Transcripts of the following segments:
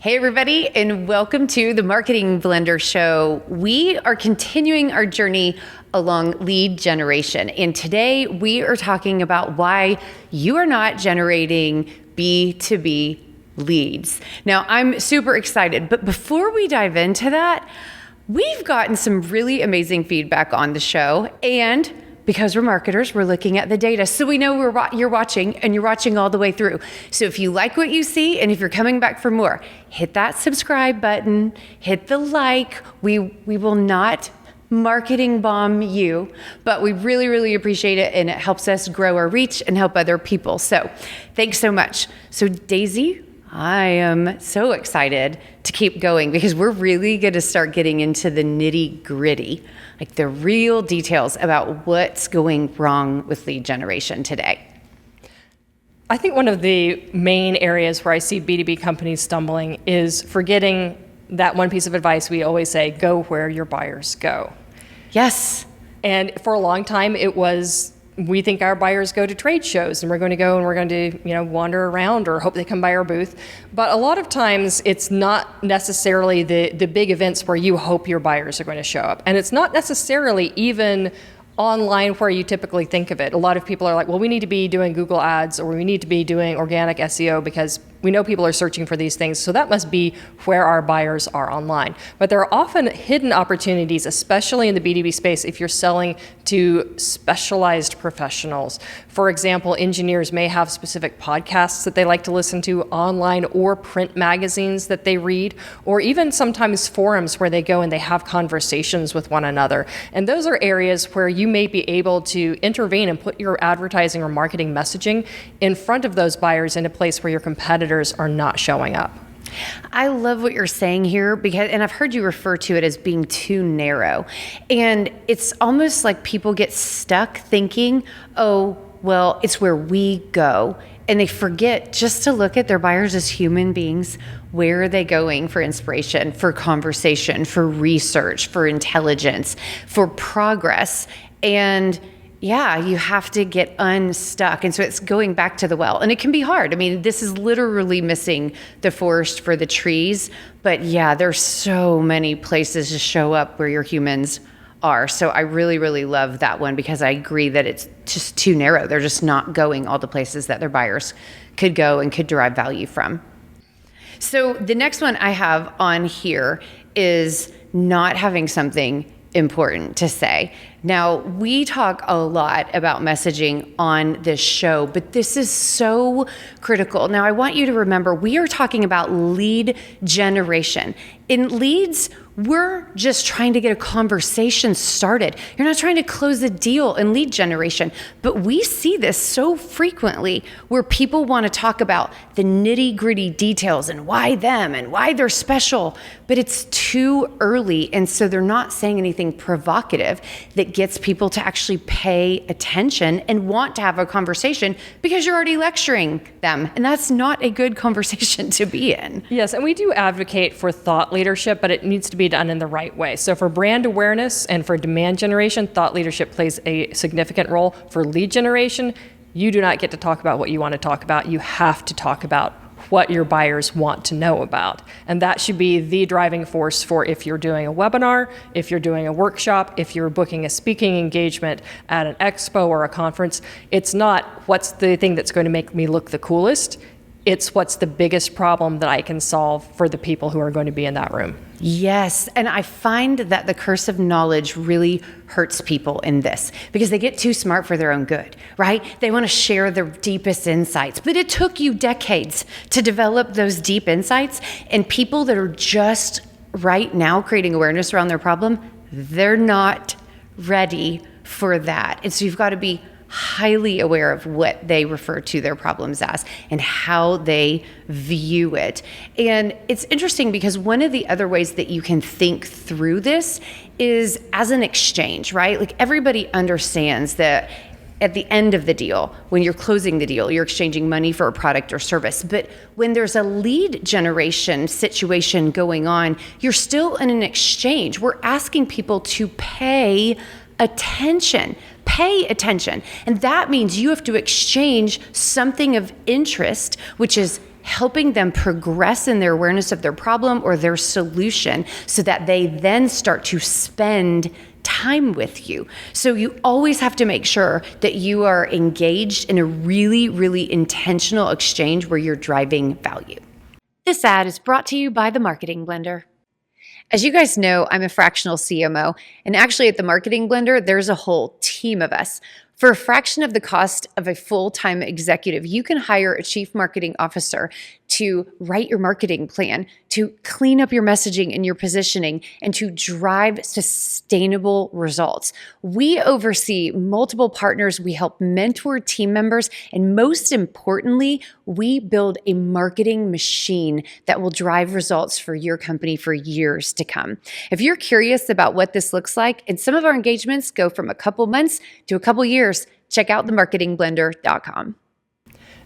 Hey everybody, and welcome to the Marketing Blender Show. We are continuing our journey along lead generation, and today we are talking about why you are not generating B2B leads. Now, I'm super excited, but before we dive into that, we've gotten some really amazing feedback on the show, and because we're marketers, we're looking at the data. So we know you're watching, and you're watching all the way through. So if you like what you see, and if you're coming back for more, hit that subscribe button, hit the like. We will not marketing bomb you, but we really, really appreciate it, and it helps us grow our reach and help other people. So thanks so much. So Daisy, I am so excited to keep going because we're really going to start getting into the nitty gritty, like the real details about what's going wrong with lead generation today. I think one of the main areas where I see B2B companies stumbling is forgetting that one piece of advice we always say, go where your buyers go. Yes. And for a long time, it was, we think our buyers go to trade shows and we're going to go and we're going to, wander around or hope they come by our booth. But a lot of times it's not necessarily the big events where you hope your buyers are going to show up. And it's not necessarily even online where you typically think of it. A lot of people are like, well, we need to be doing Google ads or we need to be doing organic SEO because we know people are searching for these things. So that must be where our buyers are online. But there are often hidden opportunities, especially in the B2B space, if you're selling to specialized professionals. For example, engineers may have specific podcasts that they like to listen to online or print magazines that they read, or even sometimes forums where they go and they have conversations with one another. And those are areas where you may be able to intervene and put your advertising or marketing messaging in front of those buyers in a place where your competitors are not showing up. I love what you're saying here and I've heard you refer to it as being too narrow. And it's almost like people get stuck thinking, oh, well, it's where we go. And they forget just to look at their buyers as human beings. Where are they going for inspiration, for conversation, for research, for intelligence, for progress? And yeah, you have to get unstuck. And so it's going back to the well. And it can be hard. I mean, this is literally missing the forest for the trees. But yeah, there's so many places to show up where your humans are. So I really, really love that one because I agree that it's just too narrow. They're just not going all the places that their buyers could go and could derive value from. So the next one I have on here is not having something important to say. Now, we talk a lot about messaging on this show, but this is so critical. Now, I want you to remember, we are talking about lead generation. In leads, we're just trying to get a conversation started. You're not trying to close a deal in lead generation, but we see this so frequently where people want to talk about the nitty-gritty details and why them and why they're special, but it's too early, and so they're not saying anything provocative that gets people to actually pay attention and want to have a conversation because you're already lecturing them, and that's not a good conversation to be in. Yes, and we do advocate for thought leadership, but it needs to be done in the right way. So for brand awareness and for demand generation, thought leadership plays a significant role. For lead generation, you do not get to talk about what you want to talk about. You have to talk about what your buyers want to know about. And that should be the driving force for if you're doing a webinar, if you're doing a workshop, if you're booking a speaking engagement at an expo or a conference. It's not what's the thing that's going to make me look the coolest. It's what's the biggest problem that I can solve for the people who are going to be in that room. Yes, and I find that the curse of knowledge really hurts people in this because they get too smart for their own good, right? They want to share their deepest insights, but it took you decades to develop those deep insights, and people that are just right now creating awareness around their problem, they're not ready for that. And so you've got to be highly aware of what they refer to their problems as and how they view it. And it's interesting because one of the other ways that you can think through this is as an exchange, right? Like everybody understands that at the end of the deal, when you're closing the deal, you're exchanging money for a product or service. But when there's a lead generation situation going on, you're still in an exchange. We're asking people to pay attention. Pay attention. And that means you have to exchange something of interest, which is, helping them progress in their awareness of their problem or their solution so that they then start to spend time with you. So you always have to make sure that you are engaged in a really, really intentional exchange where you're driving value. This ad is brought to you by the Marketing Blender. As you guys know, I'm a fractional CMO, and actually at the Marketing Blender, there's a whole team of us. For a fraction of the cost of a full-time executive, you can hire a chief marketing officer to write your marketing plan, to clean up your messaging and your positioning, and to drive sustainable results. We oversee multiple partners, we help mentor team members, and most importantly, we build a marketing machine that will drive results for your company for years to come. If you're curious about what this looks like, and some of our engagements go from a couple months to a couple years, check out themarketingblender.com.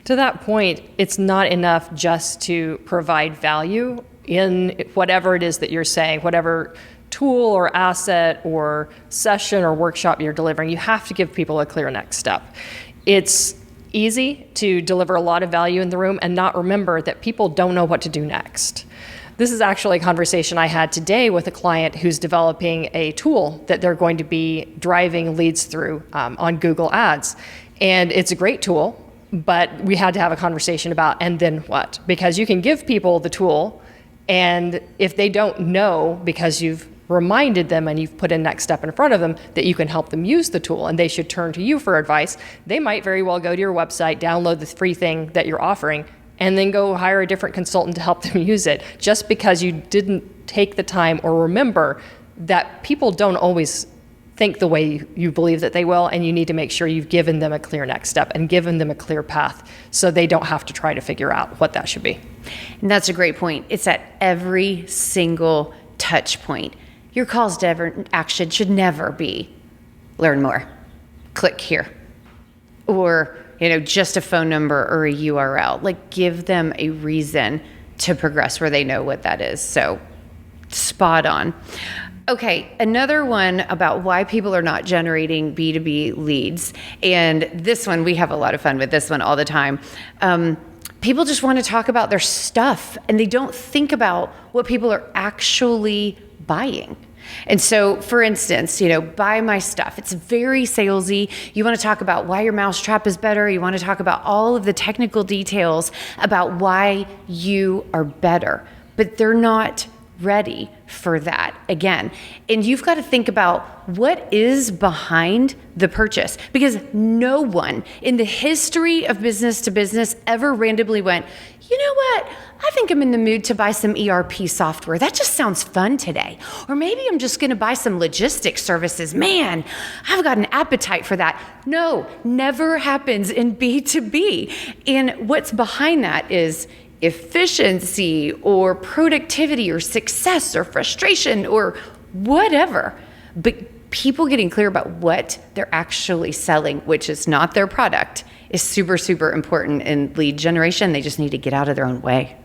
To that point, it's not enough just to provide value in whatever it is that you're saying, whatever tool or asset or session or workshop you're delivering. You have to give people a clear next step. It's easy to deliver a lot of value in the room and not remember that people don't know what to do next. This is actually a conversation I had today with a client who's developing a tool that they're going to be driving leads through on Google Ads. And it's a great tool, but we had to have a conversation about, and then what? Because you can give people the tool, and if they don't know, because you've reminded them and you've put a next step in front of them that you can help them use the tool and they should turn to you for advice, they might very well go to your website, download the free thing that you're offering, and then go hire a different consultant to help them use it, just because you didn't take the time or remember that people don't always think the way you believe that they will, and you need to make sure you've given them a clear next step and given them a clear path so they don't have to try to figure out what that should be. And that's a great point. It's at every single touch point. Your calls to action should never be learn more, click here, or just a phone number or a URL. Like, give them a reason to progress where they know what that is. So spot on. Okay, another one about why people are not generating B2B leads. And this one, we have a lot of fun with this one all the time. People just want to talk about their stuff and they don't think about what people are actually buying. And so, for instance, buy my stuff. It's very salesy. You want to talk about why your mousetrap is better. You want to talk about all of the technical details about why you are better, but they're not ready for that again. And you've got to think about what is behind the purchase, because no one in the history of business to business ever randomly went, you know what? I think I'm in the mood to buy some ERP software. That just sounds fun today. Or maybe I'm just going to buy some logistics services. Man, I've got an appetite for that. No, never happens in B2B. And what's behind that is efficiency or productivity or success or frustration or whatever. But people getting clear about what they're actually selling, which is not their product, is super, super important in lead generation. They just need to get out of their own way.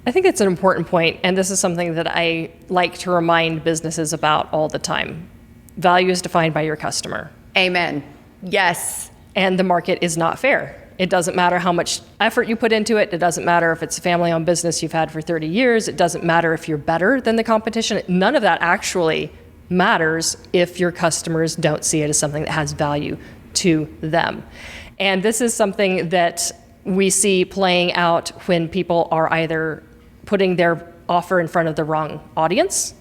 I think it's an important point, and this is something that I like to remind businesses about all the time. Value is defined by your customer. Amen. Yes. And the market is not fair. It doesn't matter how much effort you put into it. It doesn't matter if it's a family-owned business you've had for 30 years. It doesn't matter if you're better than the competition. None of that actually matters if your customers don't see it as something that has value to them. And this is something that we see playing out when people are either putting their offer in front of the wrong audience.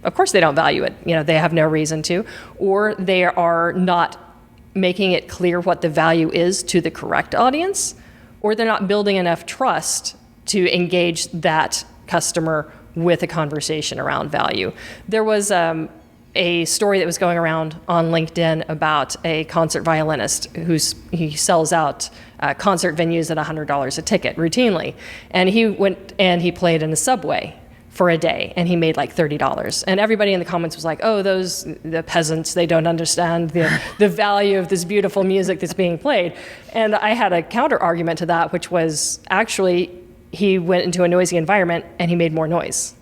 Of course they don't value it. They have no reason to. Or they are not making it clear what the value is to the correct audience, or they're not building enough trust to engage that customer with a conversation around value. There was a story that was going around on LinkedIn about a concert violinist he sells out concert venues at $100 a ticket routinely. And he went and he played in the subway for a day, and he made like $30. And everybody in the comments was like, oh, the peasants, they don't understand the value of this beautiful music that's being played. And I had a counter argument to that, which was actually he went into a noisy environment and he made more noise.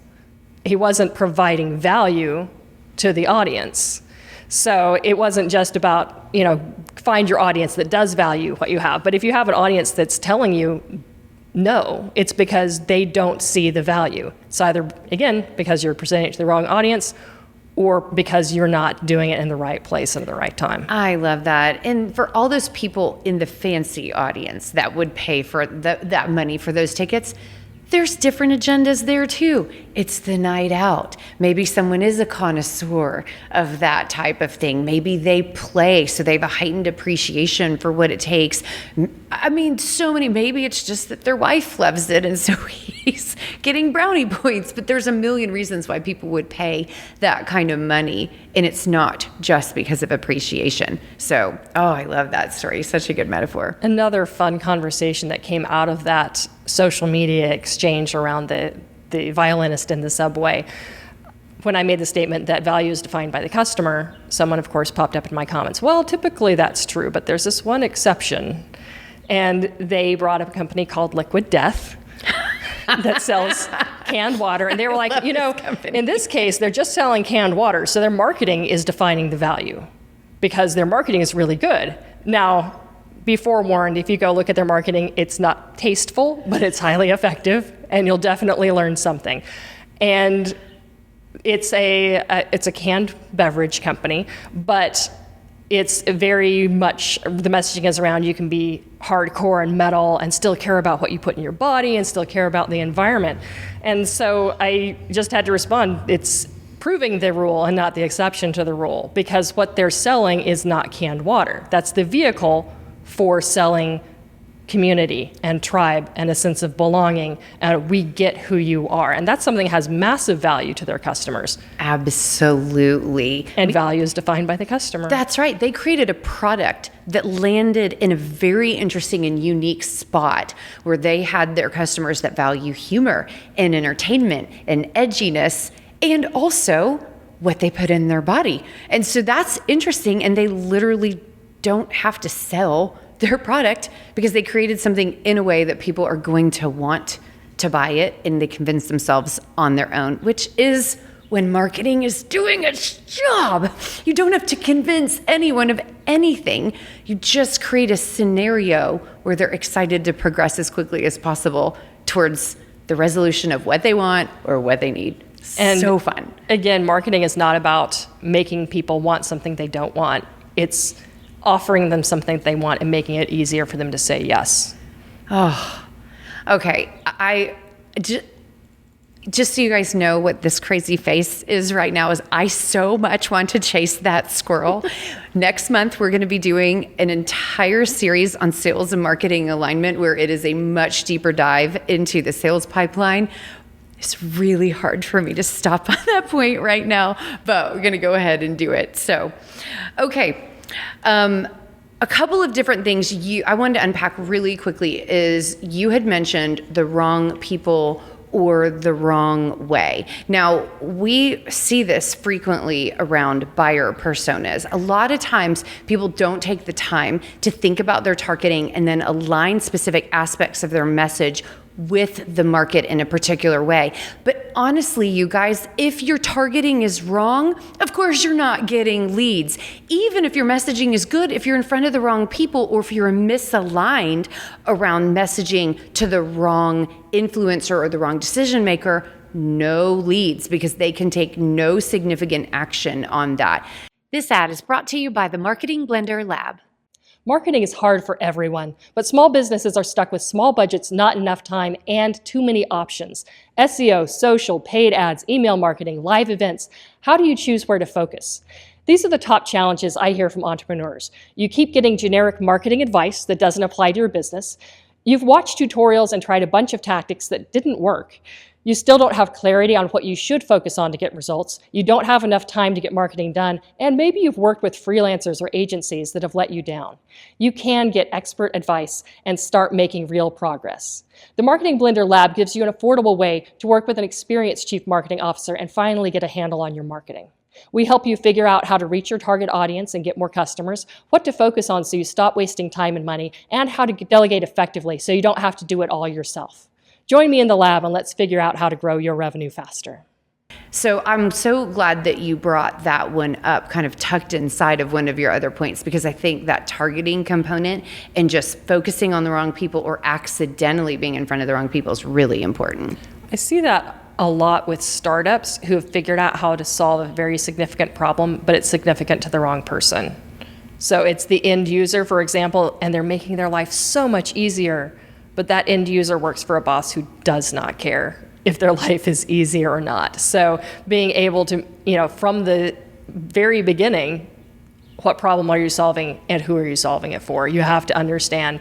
He wasn't providing value to the audience. So it wasn't just about, find your audience that does value what you have. But if you have an audience that's telling you No, it's because they don't see the value. It's either, again, because you're presenting it to the wrong audience or because you're not doing it in the right place and at the right time. I love that. And for all those people in the fancy audience that would pay for that money for those tickets, there's different agendas there too. It's the night out. Maybe someone is a connoisseur of that type of thing. Maybe they play, so they have a heightened appreciation for what it takes. I mean, so many, maybe it's just that their wife loves it and so he's getting brownie points, but there's a million reasons why people would pay that kind of money, and it's not just because of appreciation. So, I love that story. Such a good metaphor. Another fun conversation that came out of that social media exchange around the violinist in the subway. When I made the statement that value is defined by the customer, someone, of course, popped up in my comments. Well, typically that's true, but there's this one exception. And they brought up a company called Liquid Death that sells canned water. And they were like, in this case, they're just selling canned water. So their marketing is defining the value because their marketing is really good. Now, be forewarned, if you go look at their marketing, it's not tasteful, but it's highly effective, and you'll definitely learn something. And it's a canned beverage company, but it's very much, the messaging is around you can be hardcore and metal and still care about what you put in your body and still care about the environment. And so I just had to respond, it's proving the rule and not the exception to the rule, because what they're selling is not canned water. That's the vehicle for selling community and tribe and a sense of belonging, and we get who you are. And that's something that has massive value to their customers. Absolutely. And value is defined by the customer. That's right. They created a product that landed in a very interesting and unique spot where they had their customers that value humor and entertainment and edginess, and also what they put in their body. And so that's interesting, and they literally don't have to sell their product because they created something in a way that people are going to want to buy it, and they convince themselves on their own, which is when marketing is doing its job. You don't have to convince anyone of anything. You just create a scenario where they're excited to progress as quickly as possible towards the resolution of what they want or what they need. And so fun. Again, marketing is not about making people want something they don't want. It's offering them something they want and making it easier for them to say yes. Oh, okay. Just so you guys know what this crazy face is right now is I so much want to chase that squirrel. Next month, we're going to be doing an entire series on sales and marketing alignment where it is a much deeper dive into the sales pipeline. It's really hard for me to stop on that point right now, but we're going to go ahead and do it. So, okay. A couple of different things I wanted to unpack really quickly is you had mentioned the wrong people or the wrong way. Now, we see this frequently around buyer personas. A lot of times people don't take the time to think about their targeting and then align specific aspects of their message with the market in a particular way. But honestly, you guys, if your targeting is wrong, of course you're not getting leads. Even if your messaging is good, if you're in front of the wrong people or if you're misaligned around messaging to the wrong influencer or the wrong decision maker, no leads because they can take no significant action on that. This ad is brought to you by the Marketing Blender Lab. Marketing is hard for everyone, but small businesses are stuck with small budgets, not enough time, and too many options. SEO, social, paid ads, email marketing, live events. How do you choose where to focus? These are the top challenges I hear from entrepreneurs. You keep getting generic marketing advice that doesn't apply to your business. You've watched tutorials and tried a bunch of tactics that didn't work. You still don't have clarity on what you should focus on to get results. You don't have enough time to get marketing done, and maybe you've worked with freelancers or agencies that have let you down. You can get expert advice and start making real progress. The Marketing Blender Lab gives you an affordable way to work with an experienced chief marketing officer and finally get a handle on your marketing. We help you figure out how to reach your target audience and get more customers, what to focus on so you stop wasting time and money, and how to delegate effectively so you don't have to do it all yourself. Join me in the lab and let's figure out how to grow your revenue faster. So I'm so glad that you brought that one up, kind of tucked inside of one of your other points, because I think that targeting component and just focusing on the wrong people or accidentally being in front of the wrong people is really important. I see that a lot with startups who have figured out how to solve a very significant problem, but it's significant to the wrong person. So it's the end user, for example, and they're making their life so much easier, but that end user works for a boss who does not care if their life is easy or not. So being able to, from the very beginning, what problem are you solving and who are you solving it for? You have to understand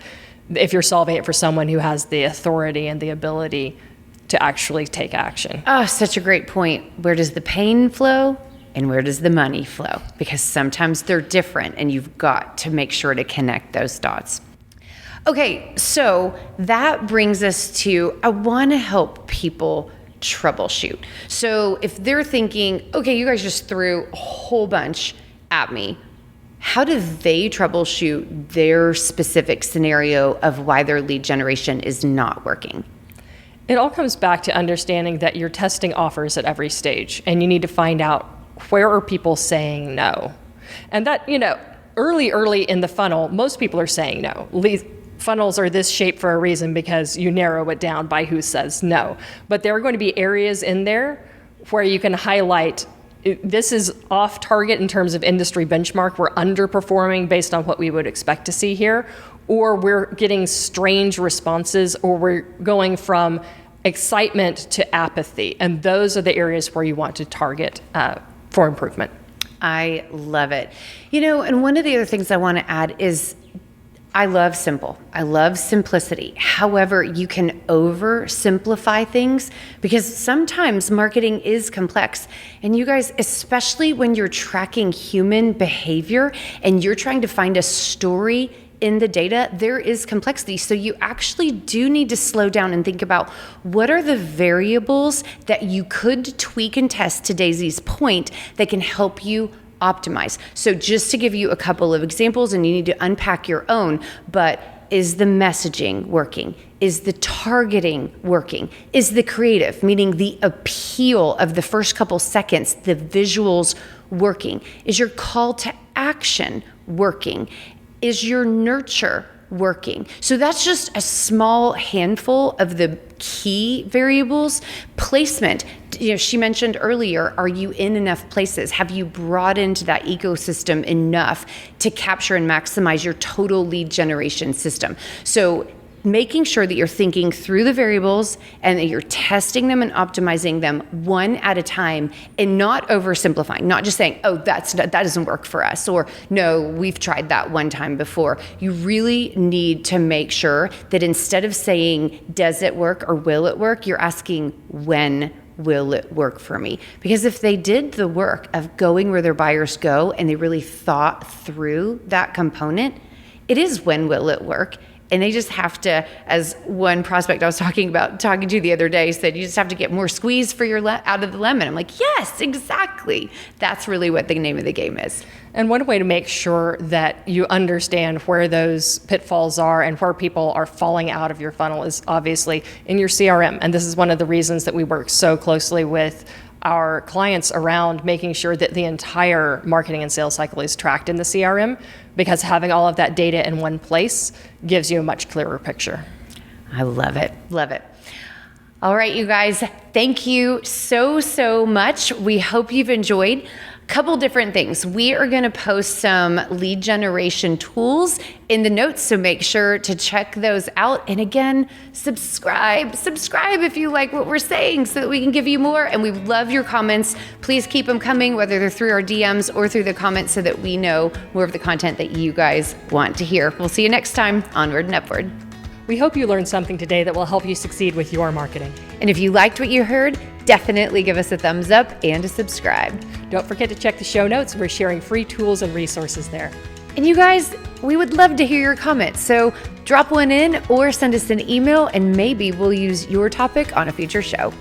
if you're solving it for someone who has the authority and the ability to actually take action. Oh, such a great point. Where does the pain flow and where does the money flow? Because sometimes they're different and you've got to make sure to connect those dots. Okay, so that brings us to, I want to help people troubleshoot. So if they're thinking, okay, you guys just threw a whole bunch at me, how do they troubleshoot their specific scenario of why their lead generation is not working? It all comes back to understanding that you're testing offers at every stage, and you need to find out where are people saying no. And that, early in the funnel, most people are saying no. Funnels are this shape for a reason because you narrow it down by who says no. But there are going to be areas in there where you can highlight, this is off target in terms of industry benchmark, we're underperforming based on what we would expect to see here, or we're getting strange responses, or we're going from excitement to apathy. And those are the areas where you want to target for improvement. I love it. And one of the other things I want to add is I love simple. I love simplicity. However, you can oversimplify things because sometimes marketing is complex. And you guys, especially when you're tracking human behavior and you're trying to find a story in the data, there is complexity. So you actually do need to slow down and think about what are the variables that you could tweak and test, to Daisy's point, that can help you optimize. So just to give you a couple of examples, and you need to unpack your own, but is the messaging working? Is the targeting working? Is the creative, meaning the appeal of the first couple seconds, the visuals working? Is your call to action working? Is your nurture working? So that's just a small handful of the key variables. Placement, she mentioned earlier, are you in enough places? Have you brought into that ecosystem enough to capture and maximize your total lead generation system? So making sure that you're thinking through the variables and that you're testing them and optimizing them one at a time, and not oversimplifying, not just saying, oh, that doesn't work for us, or no, we've tried that one time before. You really need to make sure that instead of saying, does it work or will it work, you're asking, when will it work for me? Because if they did the work of going where their buyers go and they really thought through that component, it is when will it work. And they just have to, as one prospect I was talking to the other day said, you just have to get more squeeze for your out of the lemon. I'm like, yes, exactly. That's really what the name of the game is. And one way to make sure that you understand where those pitfalls are and where people are falling out of your funnel is obviously in your CRM. And this is one of the reasons that we work so closely with our clients around making sure that the entire marketing and sales cycle is tracked in the CRM, because having all of that data in one place gives you a much clearer picture. I love it. Love it. All right, you guys, thank you so much. We hope you've enjoyed. Couple different things. We are going to post some lead generation tools in the notes, so make sure to check those out. And again, subscribe if you like what we're saying, so that we can give you more. And we love your comments. Please keep them coming, whether they're through our DMs or through the comments, so that we know more of the content that you guys want to hear. We'll see you next time. Onward and upward. We hope you learned something today that will help you succeed with your marketing. And if you liked what you heard, definitely give us a thumbs up and a subscribe. Don't forget to check the show notes. We're sharing free tools and resources there. And you guys, we would love to hear your comments. So drop one in or send us an email, and maybe we'll use your topic on a future show.